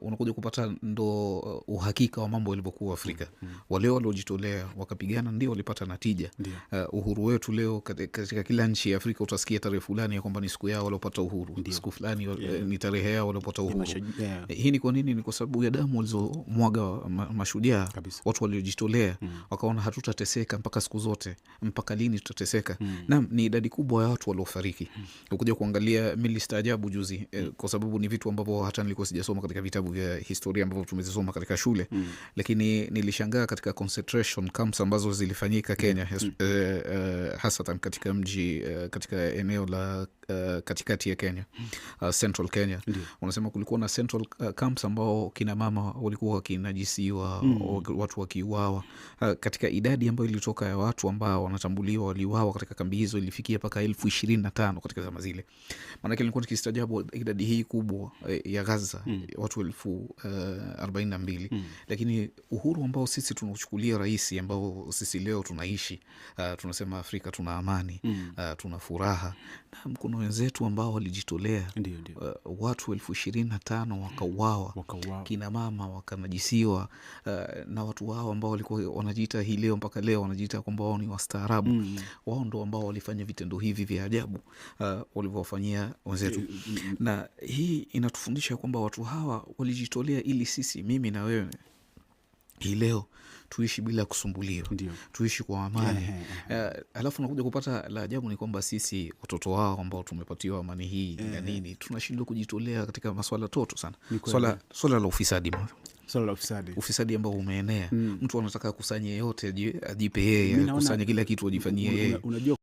Unakuja kupata ndo uhakika wa mambo yalivyokuwa Afrika. Wale waliojitolea wakapigana ndio walipata natija. Uhuru wetu leo katika kila nchi ya Afrika utasikia tarehe fulani ya kwamba ni siku yao waliopata uhuru. Siku fulani ni tarehe yao waliopata uhuru. Hii ni kwa nini? Ni kwa sababu ya damu walizomwaga mashujaa, watu waliojitolea. Wakaona hatutateseka mpaka siku zote. Mpaka lini tutateseka? Naam, ni idadi kubwa ya watu waliofariki. Ukuja kuangalia, mimi nilistaajabu juzi kwa sababu ni vitu ambavyo hata nilikuwa sijasoma katika vitabu vya historia ambavyo tumezisoma katika shule. Lakini nilishangaa katika concentration camps ambazo zilifanyika Kenya, hasatan katika mji, katika eneo la katikati ya Kenya, Central Kenya. Unasema kulikuwa na Central camps ambao kina mama walikuwa wakinajisiwa, watu wakiuawa. Katika idadi ambayo ilitoka ya watu ambao wanatambuliwa waliuawa katika kambi hizo ilifikia mpaka 25,000 katika zama zile. Maana nilikuwa nikistaajabu idadi hii kubwa ya Gaza, watu 42,000. Lakini uhuru ambao sisi tunauchukulia rahisi, ambao sisi leo tunaishi, tunasema Afrika tuna amani, tuna furaha, na kuna wenzetu ambao walijitolea, watu 25,000 wakauawa, kina mama wakanajisiwa, na watu wao ambao walikuwa wanajiita hii leo mpaka leo wanajiita kwamba wao ni wastaarabu. Wao ndo ambao walifanya vitendo hivi vya ajabu walivyowafanyia wenzetu. Na hii inatufundisha kwamba watu hawa walijitolea ili sisi, mimi na wewe, hii leo tuishi bila kusumbuliwa, tuishi kwa amani. Alafu nakuja kupata la ajabu ni kwamba sisi watoto wao ambao tumepatiwa amani hii na nini, tunashindwa kujitolea katika masuala toto sana. Swala la ufisadi, ufisadi ambao umeenea. Mtu anataka kusanye yote ajipe yeye, kusanye kila kitu ajifanyie yeye.